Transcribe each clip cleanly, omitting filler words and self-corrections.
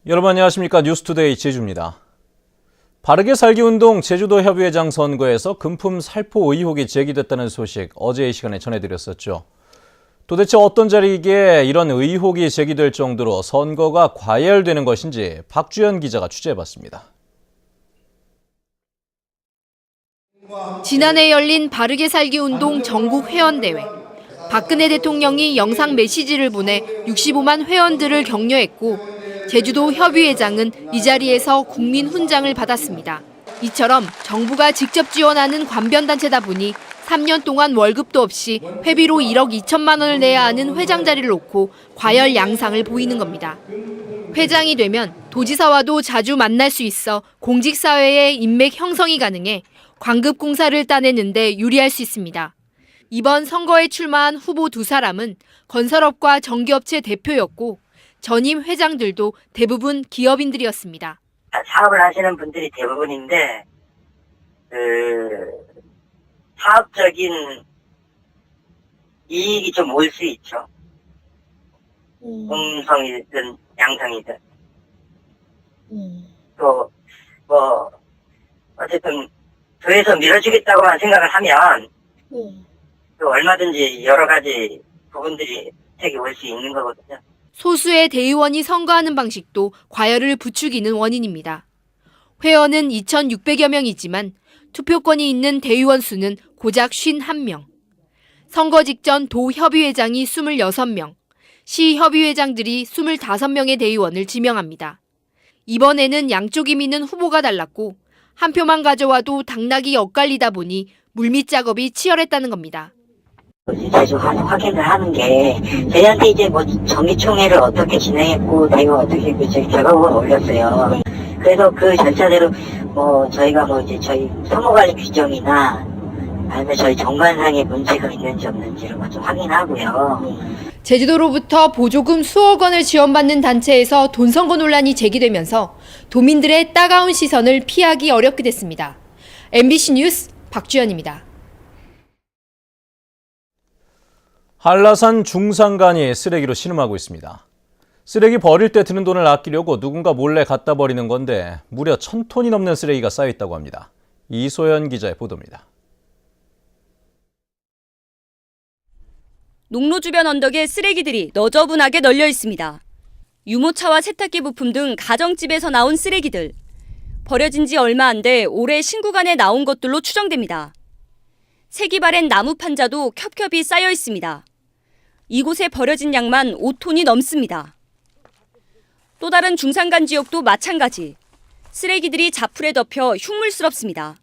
여러분 안녕하십니까. 뉴스투데이 제주입니다. 바르게 살기 운동 제주도 협의회장 선거에서 금품 살포 의혹이 제기됐다는 소식 어제 이 시간에 전해드렸었죠. 도대체 어떤 자리기에 이런 의혹이 제기될 정도로 선거가 과열되는 것인지 박주연 기자가 취재해봤습니다. 지난해 열린 바르게 살기 운동 전국 회원대회. 박근혜 대통령이 영상 메시지를 보내 65만 회원들을 격려했고 제주도 협의회장은 이 자리에서 국민 훈장을 받았습니다. 이처럼 정부가 직접 지원하는 관변단체다 보니 3년 동안 월급도 없이 회비로 1억 2천만 원을 내야 하는 회장 자리를 놓고 과열 양상을 보이는 겁니다. 회장이 되면 도지사와도 자주 만날 수 있어 공직사회의 인맥 형성이 가능해 관급 공사를 따내는데 유리할 수 있습니다. 이번 선거에 출마한 후보 두 사람은 건설업과 전기업체 대표였고 전임 회장들도 대부분 기업인들이었습니다. 사업을 하시는 분들이 대부분인데 사업적인 이익이 좀 올 수 있죠. 음성이든 양성이든. 또 어쨌든 도에서 밀어주겠다고만 생각을 하면 또 얼마든지 여러 가지 부분들이 혜택이 올 수 있는 거거든요. 소수의 대의원이 선거하는 방식도 과열을 부추기는 원인입니다. 회원은 2,600여 명이지만 투표권이 있는 대의원 수는 고작 51명. 선거 직전 도 협의회장이 26명, 시 협의회장들이 25명의 대의원을 지명합니다. 이번에는 양쪽이 미는 후보가 달랐고 한 표만 가져와도 당락이 엇갈리다 보니 물밑 작업이 치열했다는 겁니다. 자주 확인을 하는 게 저희한테 이제 정기총회를 어떻게 진행했고 내가 어떻게 결과물을 올렸어요. 그래서 그 절차대로 저희가 이제 저희 사무관리 규정이나 아니면 저희 정관상에 문제가 있는지 없는지를 좀 확인하고요. 제주도로부터 보조금 수억 원을 지원받는 단체에서 돈 선거 논란이 제기되면서 도민들의 따가운 시선을 피하기 어렵게 됐습니다. MBC 뉴스 박주연입니다. 한라산 중산간이 쓰레기로 신음하고 있습니다. 쓰레기 버릴 때 드는 돈을 아끼려고 누군가 몰래 갖다 버리는 건데 무려 1,000톤이 넘는 쓰레기가 쌓여 있다고 합니다. 이소연 기자의 보도입니다. 농로 주변 언덕에 쓰레기들이 너저분하게 널려 있습니다. 유모차와 세탁기 부품 등 가정집에서 나온 쓰레기들. 버려진 지 얼마 안 돼 올해 신구간에 나온 것들로 추정됩니다. 색이 바랜 나무 판자도 겹겹이 쌓여 있습니다. 이곳에 버려진 양만 5톤이 넘습니다. 또 다른 중산간 지역도 마찬가지. 쓰레기들이 자풀에 덮여 흉물스럽습니다.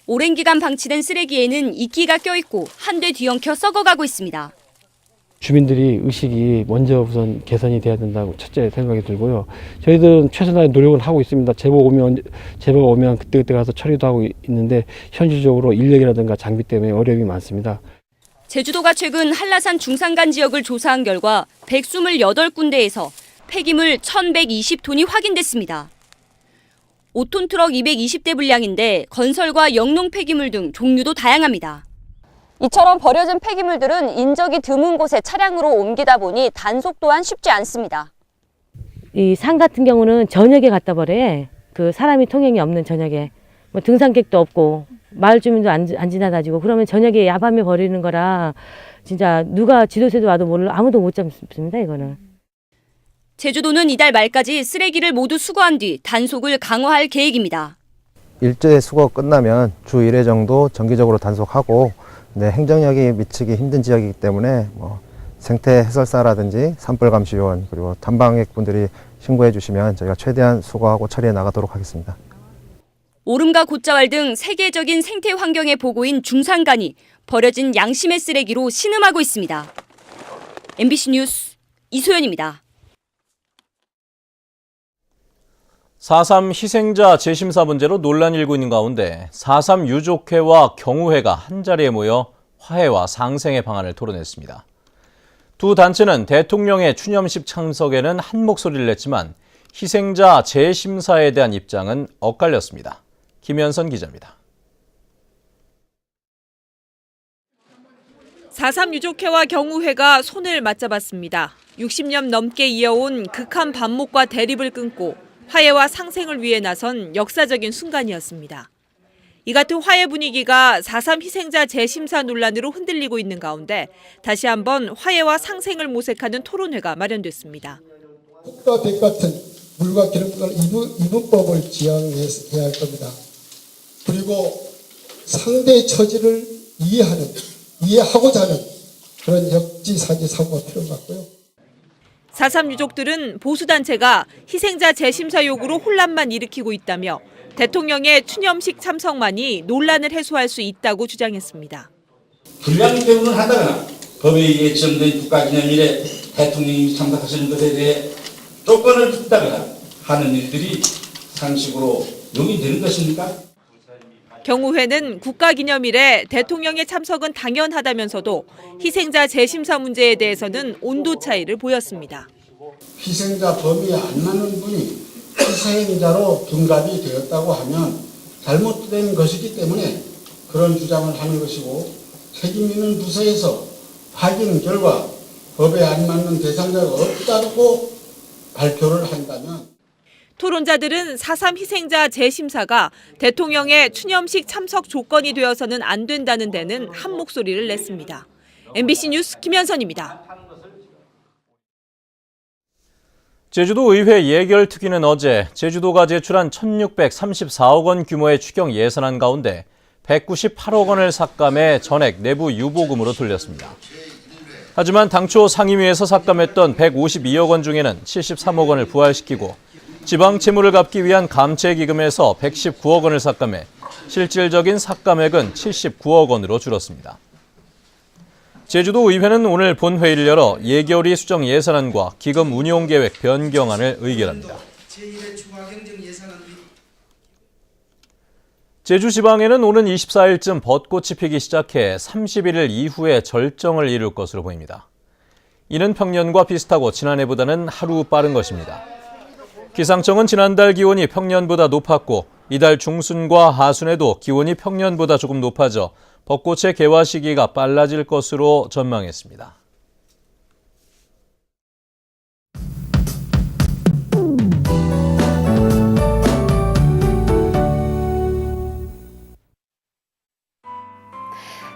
오랜 기간 방치된 쓰레기에는 이끼가 껴있고 한데 뒤엉켜 썩어가고 있습니다. 주민들이 의식이 먼저 우선 개선이 돼야 된다고 첫째 생각이 들고요. 저희들은 최선의 노력을 하고 있습니다. 제보가 오면 그때그때 가서 처리도 하고 있는데 현실적으로 인력이라든가 장비 때문에 어려움이 많습니다. 제주도가 최근 한라산 중산간 지역을 조사한 결과 128군데에서 폐기물 1,120톤이 확인됐습니다. 5톤 트럭 220대 분량인데 건설과 영농 폐기물 등 종류도 다양합니다. 이처럼 버려진 폐기물들은 인적이 드문 곳에 차량으로 옮기다 보니 단속 또한 쉽지 않습니다. 이 산 같은 경우는 저녁에 갖다 버려. 그 사람이 통행이 없는 저녁에. 등산객도 없고 마을 주민도 안 지나다니고 그러면 저녁에 야밤에 버리는 거라 진짜 누가 지도새도 와도 몰라 아무도 못 잡습니다, 이거는. 제주도는 이달 말까지 쓰레기를 모두 수거한 뒤 단속을 강화할 계획입니다. 일제 수거 끝나면 주 1회 정도 정기적으로 단속하고 행정력이 미치기 힘든 지역이기 때문에 생태 해설사라든지 산불 감시 요원 그리고 탐방객 분들이 신고해 주시면 저희가 최대한 수거하고 처리해 나가도록 하겠습니다. 오름과 곶자왈 등 세계적인 생태 환경의 보고인 중산간이 버려진 양심의 쓰레기로 신음하고 있습니다. MBC 뉴스 이소연입니다. 4.3 희생자 재심사 문제로 논란이 일고 있는 가운데 4.3 유족회와 경우회가 한자리에 모여 화해와 상생의 방안을 토론했습니다. 두 단체는 대통령의 추념식 참석에는 한 목소리를 냈지만 희생자 재심사에 대한 입장은 엇갈렸습니다. 김현선 기자입니다. 4.3 유족회와 경우회가 손을 맞잡았습니다. 60년 넘게 이어온 극한 반목과 대립을 끊고 화해와 상생을 위해 나선 역사적인 순간이었습니다. 이 같은 화해 분위기가 4.3 희생자 재심사 논란으로 흔들리고 있는 가운데 다시 한번 화해와 상생을 모색하는 토론회가 마련됐습니다. 국가 같은 물과 기름과 이분법을 지향해야 할 겁니다. 그리고 상대의 처지를 이해하고자 하는 그런 역지사지 사고가 필요한 것 같고요. 4.3 유족들은 보수단체가 희생자 재심사 요구로 혼란만 일으키고 있다며 대통령의 추념식 참석만이 논란을 해소할 수 있다고 주장했습니다. 불량 때문을 한다거나 법에 지정된 국가기념일에 대통령이 참석하시는 것에 대해 조건을 붙다거나 하는 일들이 상식으로 용인되는 것입니까? 경우회는 국가기념일에 대통령의 참석은 당연하다면서도 희생자 재심사 문제에 대해서는 온도 차이를 보였습니다. 희생자 범위에 안 맞는 분이 희생자로 둔갑이 되었다고 하면 잘못된 것이기 때문에 그런 주장을 하는 것이고 책임 있는 부서에서 확인 결과 법에 안 맞는 대상자가 없다고 발표를 한다면 토론자들은 4.3 희생자 재심사가 대통령의 추념식 참석 조건이 되어서는 안 된다는 데는 한 목소리를 냈습니다. MBC 뉴스 김현선입니다. 제주도 의회 예결특위는 어제 제주도가 제출한 1,634억 원 규모의 추경 예산안 가운데 198억 원을 삭감해 전액 내부 유보금으로 돌렸습니다. 하지만 당초 상임위에서 삭감했던 152억 원 중에는 73억 원을 부활시키고 지방 채무를 갚기 위한 감채기금에서 119억 원을 삭감해 실질적인 삭감액은 79억 원으로 줄었습니다. 제주도 의회는 오늘 본회의를 열어 예결위 수정 예산안과 기금 운용 계획 변경안을 의결합니다. 제주지방에는 오는 24일쯤 벚꽃이 피기 시작해 31일 이후에 절정을 이룰 것으로 보입니다. 이는 평년과 비슷하고 지난해보다는 하루 빠른 것입니다. 기상청은 지난달 기온이 평년보다 높았고 이달 중순과 하순에도 기온이 평년보다 조금 높아져 벚꽃의 개화 시기가 빨라질 것으로 전망했습니다.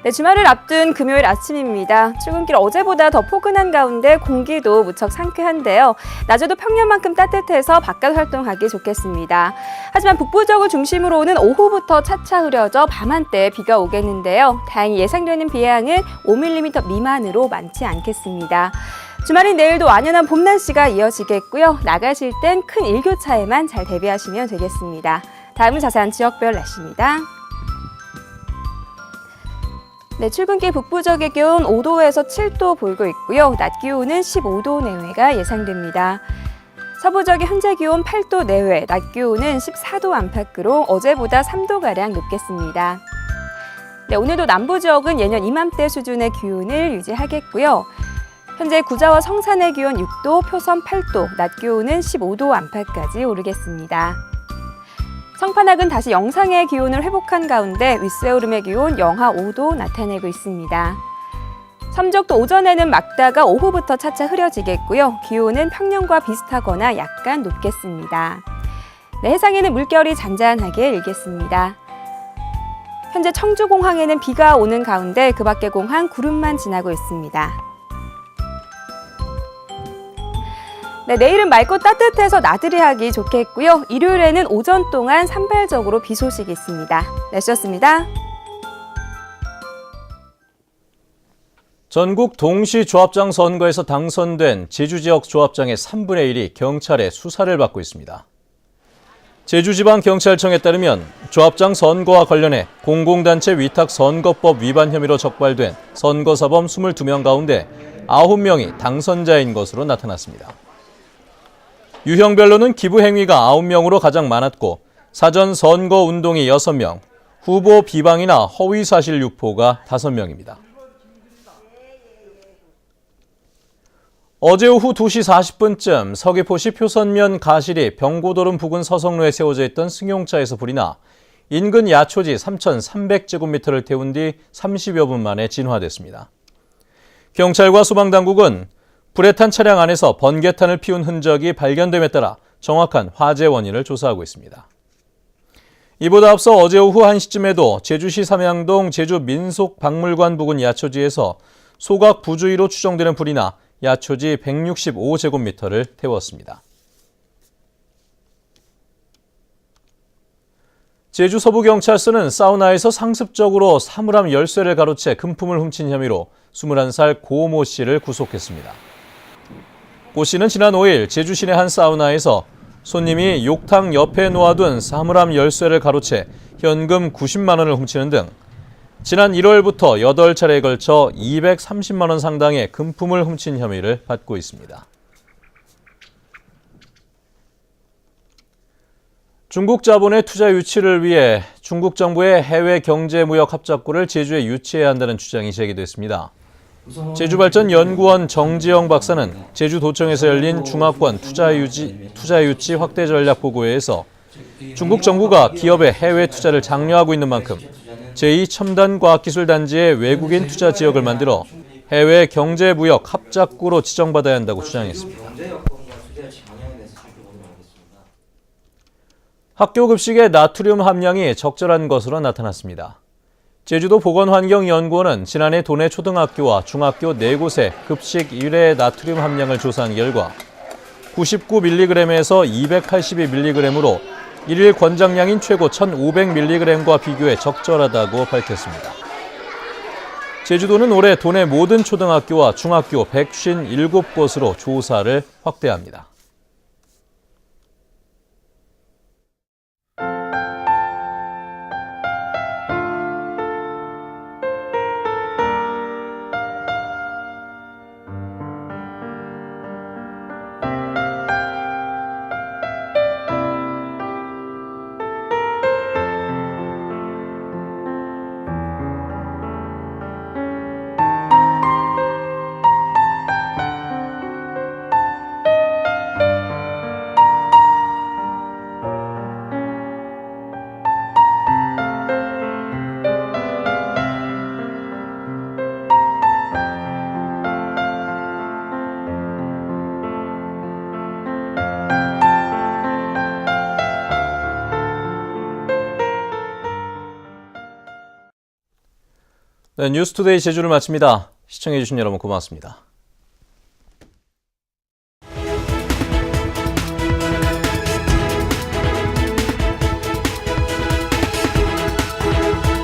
네, 주말을 앞둔 금요일 아침입니다. 출근길 어제보다 더 포근한 가운데 공기도 무척 상쾌한데요. 낮에도 평년만큼 따뜻해서 바깥 활동하기 좋겠습니다. 하지만 북부 지역을 중심으로 오는 오후부터 차차 흐려져 밤 한때 비가 오겠는데요. 다행히 예상되는 비의 양은 5mm 미만으로 많지 않겠습니다. 주말인 내일도 완연한 봄 날씨가 이어지겠고요. 나가실 땐 큰 일교차에만 잘 대비하시면 되겠습니다. 다음은 자세한 지역별 날씨입니다. 네, 출근길 북부 지역의 기온 5도에서 7도 보이고 있고요. 낮 기온은 15도 내외가 예상됩니다. 서부 지역의 현재 기온 8도 내외, 낮 기온은 14도 안팎으로 어제보다 3도가량 높겠습니다. 네, 오늘도 남부 지역은 예년 이맘때 수준의 기온을 유지하겠고요. 현재 구자와 성산의 기온 6도, 표선 8도, 낮 기온은 15도 안팎까지 오르겠습니다. 성판악은 다시 영상의 기온을 회복한 가운데 윗세오름의 기온 영하 5도 나타내고 있습니다. 삼적도 오전에는 맑다가 오후부터 차차 흐려지겠고요. 기온은 평년과 비슷하거나 약간 높겠습니다. 네, 해상에는 물결이 잔잔하게 일겠습니다. 현재 청주공항에는 비가 오는 가운데 그 밖의 공항 구름만 지나고 있습니다. 네, 내일은 맑고 따뜻해서 나들이 하기 좋겠고요. 일요일에는 오전 동안 산발적으로 비 소식이 있습니다. 날씨였습니다. 전국 동시 조합장 선거에서 당선된 제주 지역 조합장의 3분의 1이 경찰의 수사를 받고 있습니다. 제주지방경찰청에 따르면 조합장 선거와 관련해 공공단체 위탁선거법 위반 혐의로 적발된 선거사범 22명 가운데 9명이 당선자인 것으로 나타났습니다. 유형별로는 기부 행위가 9명으로 가장 많았고 사전 선거 운동이 6명, 후보 비방이나 허위 사실 유포가 5명입니다. 어제 오후 2시 40분쯤 서귀포시 표선면 가실이 병고도름 부근 서성로에 세워져 있던 승용차에서 불이 나 인근 야초지 3,300제곱미터를 태운 뒤 30여 분 만에 진화됐습니다. 경찰과 소방당국은 불에 탄 차량 안에서 번개탄을 피운 흔적이 발견됨에 따라 정확한 화재 원인을 조사하고 있습니다. 이보다 앞서 어제 오후 1시쯤에도 제주시 삼양동 제주민속박물관 부근 야초지에서 소각 부주의로 추정되는 불이 나 야초지 165제곱미터를 태웠습니다. 제주 서부경찰서는 사우나에서 상습적으로 사물함 열쇠를 가로채 금품을 훔친 혐의로 21살 고 모 씨를 구속했습니다. 고 씨는 지난 5일 제주 시내 한 사우나에서 손님이 욕탕 옆에 놓아둔 사물함 열쇠를 가로채 현금 90만 원을 훔치는 등 지난 1월부터 8차례에 걸쳐 230만 원 상당의 금품을 훔친 혐의를 받고 있습니다. 중국 자본의 투자 유치를 위해 중국 정부의 해외 경제무역 합작구를 제주에 유치해야 한다는 주장이 제기됐습니다. 제주발전연구원 정지영 박사는 제주도청에서 열린 중화권 투자유치 확대 전략 보고회에서 중국 정부가 기업의 해외 투자를 장려하고 있는 만큼 제2첨단과학기술단지의 외국인 투자 지역을 만들어 해외 경제무역 합작구로 지정받아야 한다고 주장했습니다. 학교 급식의 나트륨 함량이 적절한 것으로 나타났습니다. 제주도 보건환경연구원은 지난해 도내 초등학교와 중학교 4곳의 급식 일회 나트륨 함량을 조사한 결과 99mg에서 282mg으로 일일 권장량인 최고 1500mg과 비교해 적절하다고 밝혔습니다. 제주도는 올해 도내 모든 초등학교와 중학교 157곳으로 조사를 확대합니다. 네, 뉴스투데이 제주를 마칩니다. 시청해주신 여러분 고맙습니다.